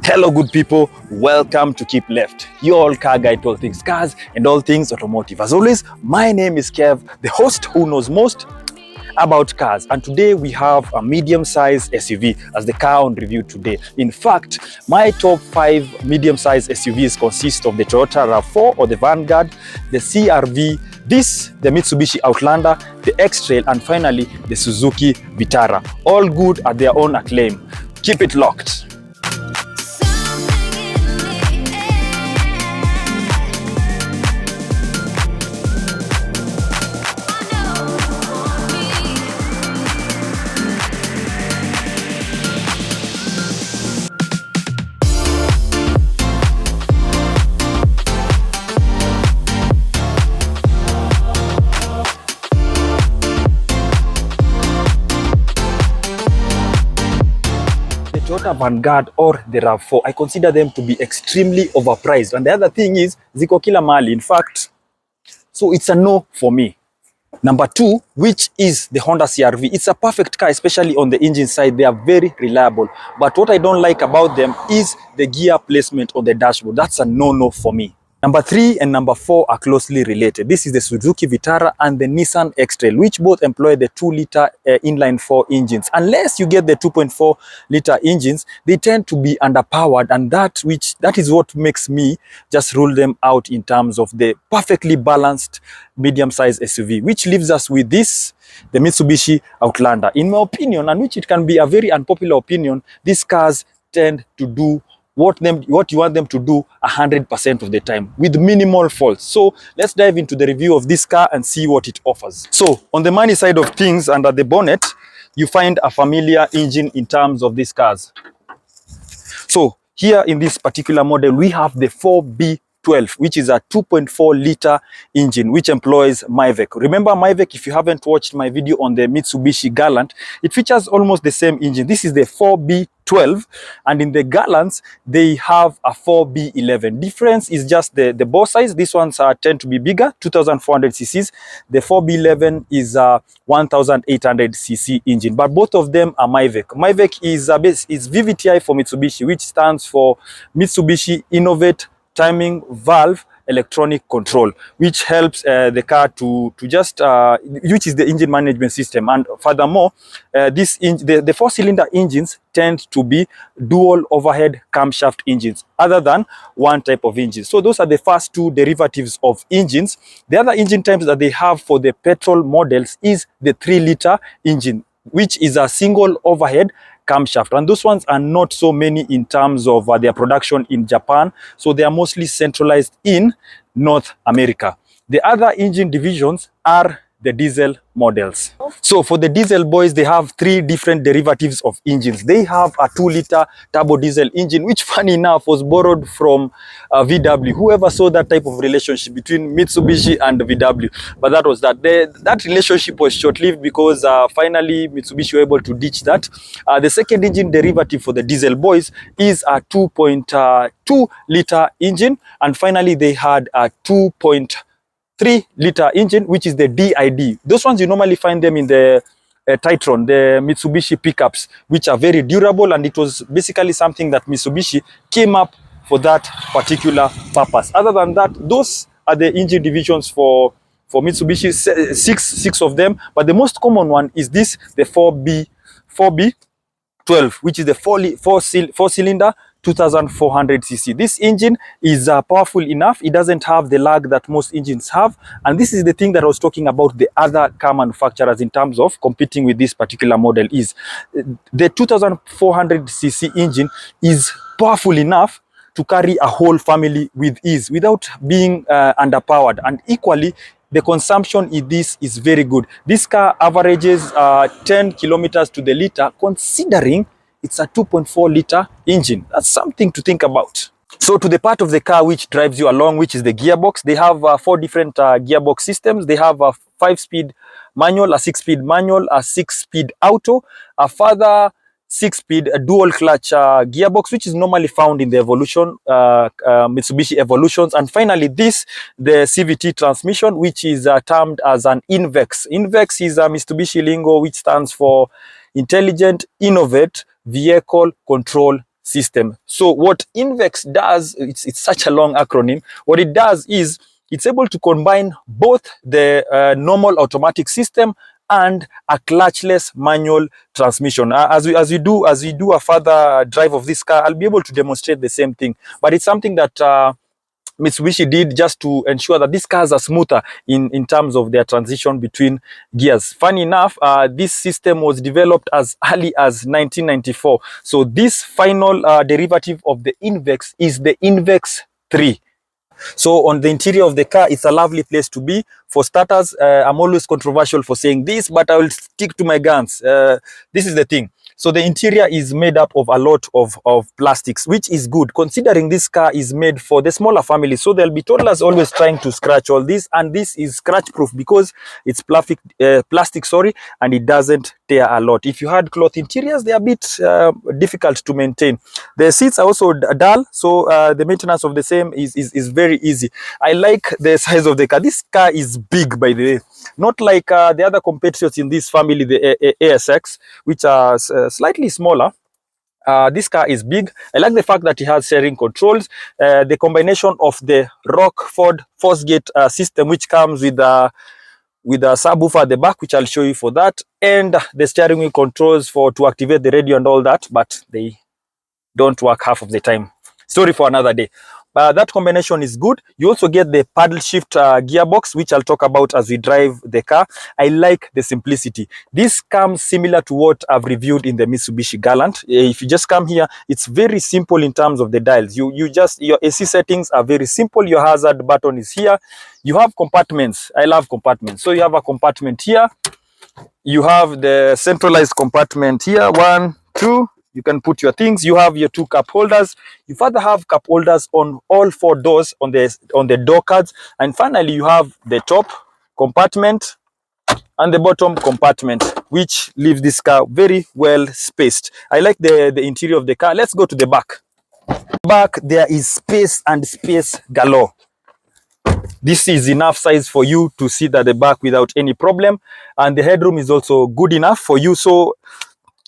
Hello, good people. Welcome to Keep Left, your all car guide to all things cars and all things automotive. As always, my name is Kev, the host who knows most about cars. And today we have a medium-sized SUV as the car on review today. In fact, my top 5 medium-sized SUVs consist of the Toyota RAV4 or the Vanguard, the CR-V, the Mitsubishi Outlander, the X-Trail, and finally the Suzuki Vitara. All good at their own acclaim. Keep it locked. Toyota Vanguard or the RAV4, I consider them to be extremely overpriced. And the other thing is, ziko kila mali. In fact, so it's a no for me. Number 2, which is the Honda CR-V. It's a perfect car, especially on the engine side. They are very reliable. But what I don't like about them is the gear placement on the dashboard. That's a no-no for me. Number 3 and number 4 are closely related. This is the Suzuki Vitara and the Nissan X-Trail, which both employ the 2-liter inline-4 engines. Unless you get the 2.4-liter engines, they tend to be underpowered, and that is what makes me just rule them out in terms of the perfectly balanced medium-sized SUV, which leaves us with this, the Mitsubishi Outlander. In my opinion, and which it can be a very unpopular opinion, these cars tend to do what you want them to do 100% of the time with minimal faults. So let's dive into the review of this car and see what it offers. So on the money side of things, under the bonnet, you find a familiar engine in terms of these cars. So here in this particular model, we have the 4B12, which is a 2.4-liter engine, which employs Mivec. Remember Mivec, if you haven't watched my video on the Mitsubishi Galant, it features almost the same engine. This is the 4B12, and in the Galants, they have a 4B11. Difference is just the bore size. These ones tend to be bigger, 2,400 cc's. The 4B11 is a 1,800 cc engine, but both of them are Mivec. Mivec is VVTi for Mitsubishi, which stands for Mitsubishi Innovate Timing Valve Electronic Control, which helps the car to just which is the engine management system. And furthermore, the 4-cylinder engines tend to be dual overhead camshaft engines, other than one type of engine. So those are the first 2 derivatives of engines. The other engine types that they have for the petrol models is the 3-liter engine, which is a single overhead camshaft, and those ones are not so many in terms of their production in Japan, so they are mostly centralized in North America. The other engine divisions are the diesel models. So for the diesel boys, they have 3 different derivatives of engines. They have a 2-liter turbo diesel engine, which funny enough was borrowed from VW. Whoever saw that type of relationship between Mitsubishi and VW, but that was that. That relationship was short-lived because finally Mitsubishi were able to ditch that. The second engine derivative for the diesel boys is a 2.2-liter engine, and finally they had a 2.3-liter engine, which is the DID. Those ones you normally find them in the Titron, the Mitsubishi pickups, which are very durable, and it was basically something that Mitsubishi came up for that particular purpose. Other than that, those are the engine divisions for Mitsubishi, six of them, but the most common one is this, the 4B12, which is the 4-cylinder 2,400 cc. This engine is powerful enough. It doesn't have the lag that most engines have, and this is the thing that I was talking about the other car manufacturers in terms of competing with this particular model. Is the 2,400 cc engine is powerful enough to carry a whole family with ease without being underpowered, and equally the consumption in this is very good. This car averages 10 kilometers to the liter, considering it's a 2.4-liter engine. That's something to think about. So to the part of the car which drives you along, which is the gearbox, they have 4 different gearbox systems. They have a 5-speed manual, a 6-speed manual, a 6-speed auto, a further 6-speed dual clutch gearbox, which is normally found in the Evolution, Mitsubishi Evolutions. And finally the CVT transmission, which is termed as an INVEX. INVEX is a Mitsubishi lingo which stands for Intelligent Innovate Vehicle Control system. So what INVEX does, it's such a long acronym. What it does is it's able to combine both the normal automatic system and a clutchless manual transmission. As we do a further drive of this car, I'll be able to demonstrate the same thing. But it's something that Mitsubishi did just to ensure that these cars are smoother in terms of their transition between gears. Funny enough, this system was developed as early as 1994. So this final derivative of the INVEX is the INVEX 3. So on the interior of the car, it's a lovely place to be. For starters, I'm always controversial for saying this, but I will stick to my guns. This is the thing. So the interior is made up of a lot of plastics, which is good considering this car is made for the smaller family. So there'll be toddlers always trying to scratch all this, and this is scratch proof because it's plastic, sorry, and it doesn't tear a lot. If you had cloth interiors, they're a bit difficult to maintain. The seats are also dull, so the maintenance of the same is very easy. I like the size of the car. This car is big, by the way, not like the other competitors in this family, the ASX, which are slightly smaller. This car is big. I like the fact that it has steering controls. The combination of the Rockford Force-Gate system, which comes with a subwoofer at the back, which I'll show you for that, and the steering wheel controls to activate the radio and all that, but they don't work half of the time. Story for another day. That combination is good. You also get the paddle shift gearbox, which I'll talk about as we drive the car. I like the simplicity. This comes similar to what I've reviewed in the Mitsubishi Galant. If you just come here, it's very simple in terms of the dials. Your AC settings are very simple. Your hazard button is here. You have compartments. I love compartments. So you have a compartment here. You have the centralized compartment here. 1, 2. You can put your things. You have your 2 cup holders. You further have cup holders on all 4 doors on the door cards. And finally, you have the top compartment and the bottom compartment, which leaves this car very well spaced. I like the interior of the car. Let's go to the back. Back, there is space and space galore. This is enough size for you to sit at the back without any problem. And the headroom is also good enough for you. So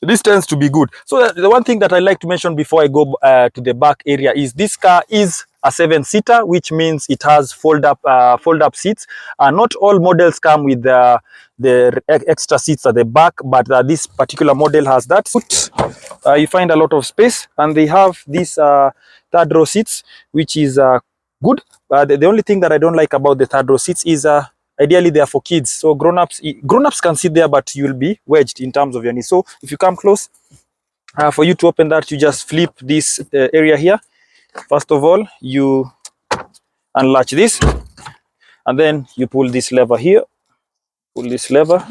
this tends to be good. So the one thing that I like to mention before I go to the back area is this car is a 7-seater, which means it has fold-up seats. Not all models come with the extra seats at the back, but this particular model has that. You find a lot of space, and they have these third row seats, which is good. The only thing that I don't like about the third row seats is ideally they are for kids, so grown-ups can sit there, but you'll be wedged in terms of your knees. So if you come close, for you to open that, you just flip this area here. First of all, you unlatch this, and then you pull this lever here. Pull this lever.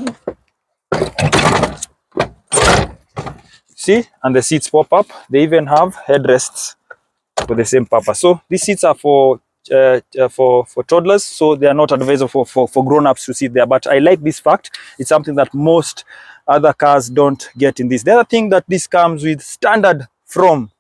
See, and the seats pop up. They even have headrests for the same purpose. So these seats are for toddlers, so they are not advisable for grown-ups to sit there. But I like this fact. It's something that most other cars don't get in this. The other thing that this comes with standard from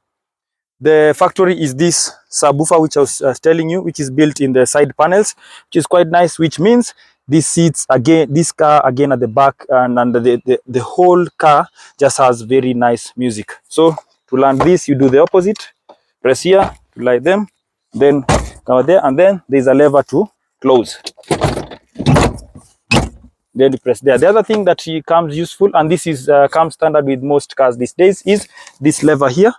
the factory is this subwoofer, which I was telling you, which is built in the side panels, which is quite nice, which means these seats again, this car again at the back, and the whole car just has very nice music. So to land this, you do the opposite. Press here to light them, then come there, and then there's a lever to close. Then you press there. The other thing that comes useful, and this is comes standard with most cars these days, is this lever here.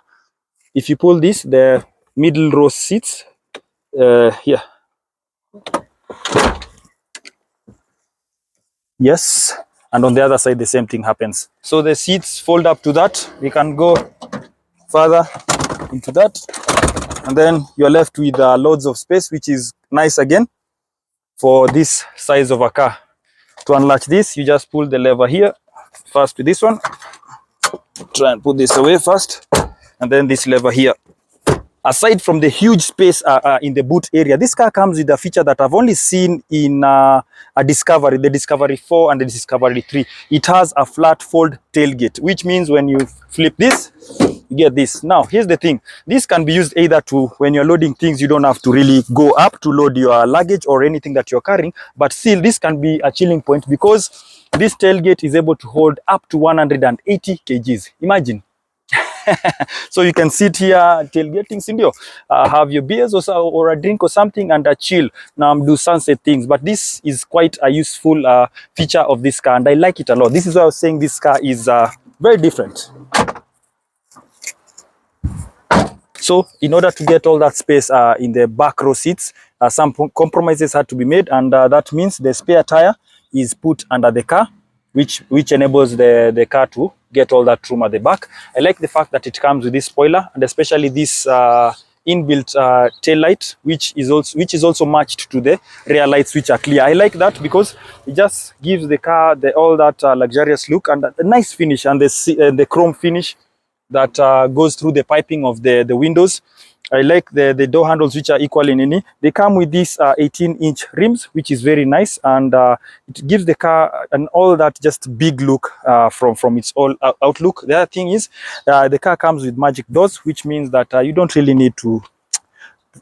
If you pull this, the middle row seats here. Yes, and on the other side the same thing happens. So the seats fold up to that. We can go further into that, and then you're left with loads of space, which is nice again for this size of a car. To unlatch this, you just pull the lever here. First with this one, try and put this away first, and then this lever here. Aside from the huge space in the boot area, this car comes with a feature that I've only seen in a Discovery, the Discovery 4 and the Discovery 3. It has a flat fold tailgate, which means when you flip this, you get this. Now, here's the thing. This can be used either to, when you're loading things, you don't have to really go up to load your luggage or anything that you're carrying, but still this can be a chilling point because this tailgate is able to hold up to 180 kgs. Imagine. So you can sit here tailgating, sindio, have your beers or a drink or something and chill, do sunset things. But this is quite a useful feature of this car, and I like it a lot. This is why I was saying this car is very different. So in order to get all that space in the back row seats, some compromises had to be made, and that means the spare tire is put under the car, which enables the car to get all that room at the back. I like the fact that it comes with this spoiler, and especially this inbuilt tail light, which is also matched to the rear lights, which are clear. I like that because it just gives the car all that luxurious look and a nice finish, and the chrome finish that goes through the piping of the windows. I like the door handles, which are equal in any. They come with these 18-inch rims, which is very nice, and it gives the car all that just big look from its all outlook. The other thing is the car comes with magic doors, which means that you don't really need to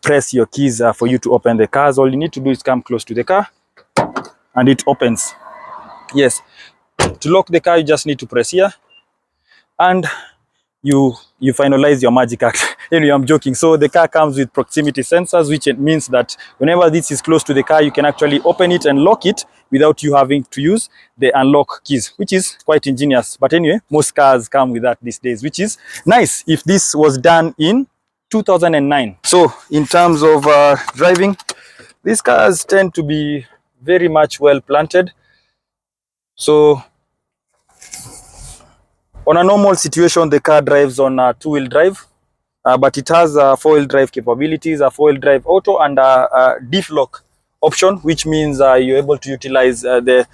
press your keys for you to open the cars. All you need to do is come close to the car and it opens. Yes, to lock the car you just need to press here, and you finalize your magic act. Anyway, I'm joking. So the car comes with proximity sensors, which means that whenever this is close to the car, you can actually open it and lock it without you having to use the unlock keys, which is quite ingenious. But anyway, most cars come with that these days, which is nice if this was done in 2009. So in terms of driving, these cars tend to be very much well planted. So on a normal situation, the car drives on a two-wheel drive, but it has four-wheel drive capabilities, a four-wheel drive auto, and a diff lock option, which means you're able to utilize the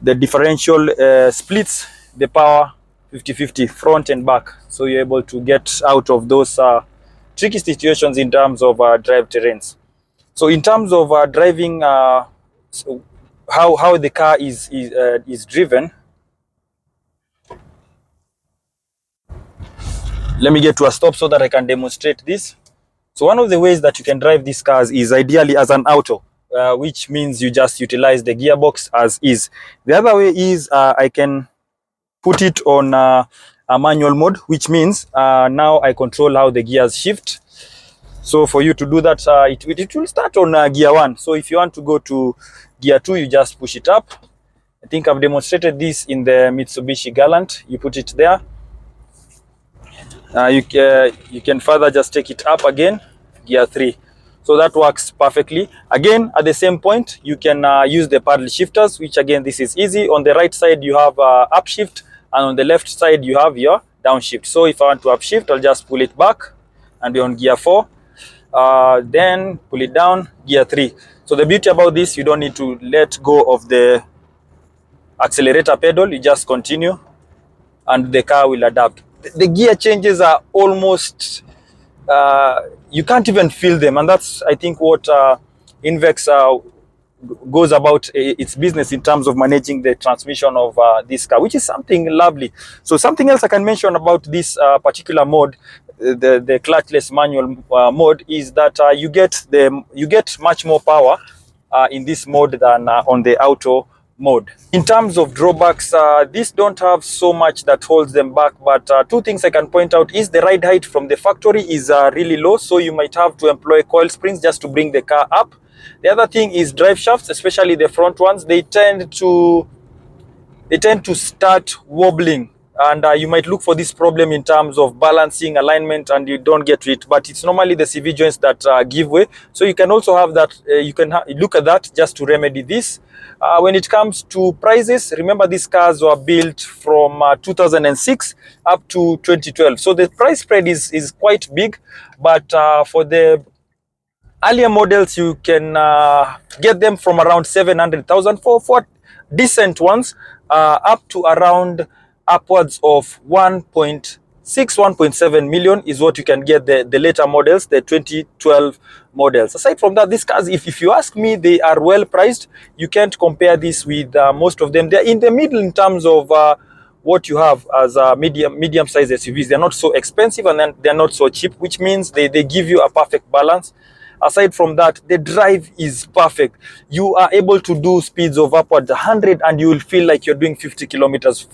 differential splits the power 50-50 front and back. So you're able to get out of those tricky situations in terms of drive terrains. So in terms of driving, so how the car is driven, let me get to a stop so that I can demonstrate this. So one of the ways that you can drive these cars is ideally as an auto, which means you just utilize the gearbox as is. The other way is I can put it on a manual mode, which means now I control how the gears shift. So for you to do that, it will start on gear 1. So if you want to go to gear 2, you just push it up. I think I've demonstrated this in the Mitsubishi Galant. You put it there. You can further just take it up again, gear 3. So that works perfectly. Again, at the same point, you can use the paddle shifters, which again, this is easy. On the right side, you have upshift, and on the left side, you have your downshift. So if I want to upshift, I'll just pull it back and be on gear 4. Then pull it down, gear 3. So the beauty about this, you don't need to let go of the accelerator pedal. You just continue and the car will adapt. The gear changes are almost, you can't even feel them, and that's, I think, what Invex goes about its business in terms of managing the transmission of this car, which is something lovely. So something else I can mention about this particular mode, the clutchless manual mode, is that you get much more power in this mode than on the auto mode. In terms of drawbacks, these don't have so much that holds them back, but two things I can point out is the ride height from the factory is really low, so you might have to employ coil springs just to bring the car up. The other thing is drive shafts, especially the front ones. They tend to start wobbling, and you might look for this problem in terms of balancing, alignment, and you don't get to it, but it's normally the CV joints that give way. So you can also have that, you can look at that just to remedy this. When it comes to prices, remember these cars were built from 2006 up to 2012. So the price spread is quite big, but for the earlier models, you can get them from around 700,000 for decent ones, up to around upwards of 1.6, 1.7 million is what you can get the later models, the 2012 models. Aside from that, these cars, if you ask me, they are well priced. You can't compare this with most of them. They're in the middle in terms of what you have as medium-sized SUVs. They're not so expensive, and then they're not so cheap, which means they give you a perfect balance. Aside from that, the drive is perfect. You are able to do speeds of upwards 100 and you will feel like you're doing 50 kilometers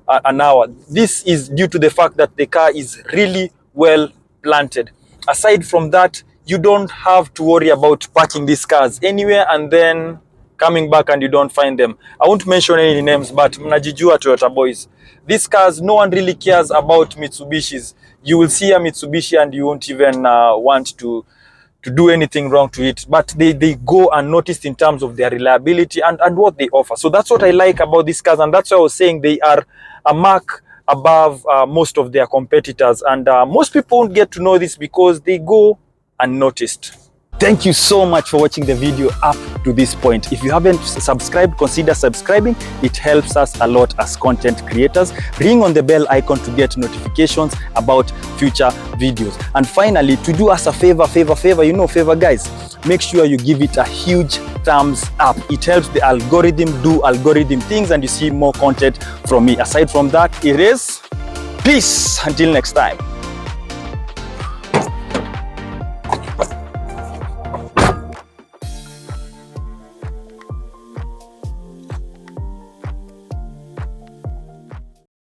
an hour. This is due to the fact that the car is really well planted. Aside from that, you don't have to worry about parking these cars anywhere and then coming back and you don't find them. I won't mention any names, but mnajijua Toyota boys. These cars, no one really cares about Mitsubishis. You will see a Mitsubishi and you won't even want to do anything wrong to it, but they go unnoticed in terms of their reliability and what they offer. So that's what I like about these cars, and that's why I was saying they are a mark above most of their competitors, and most people won't get to know this because they go unnoticed. Thank you so much for watching the video up to this point. If you haven't subscribed, consider subscribing. It helps us a lot as content creators. Ring on the bell icon to get notifications about future videos. And finally, to do us a favor guys, make sure you give it a huge thumbs up. It helps the algorithm do algorithm things and you see more content from me. Aside from that, it is peace until next time.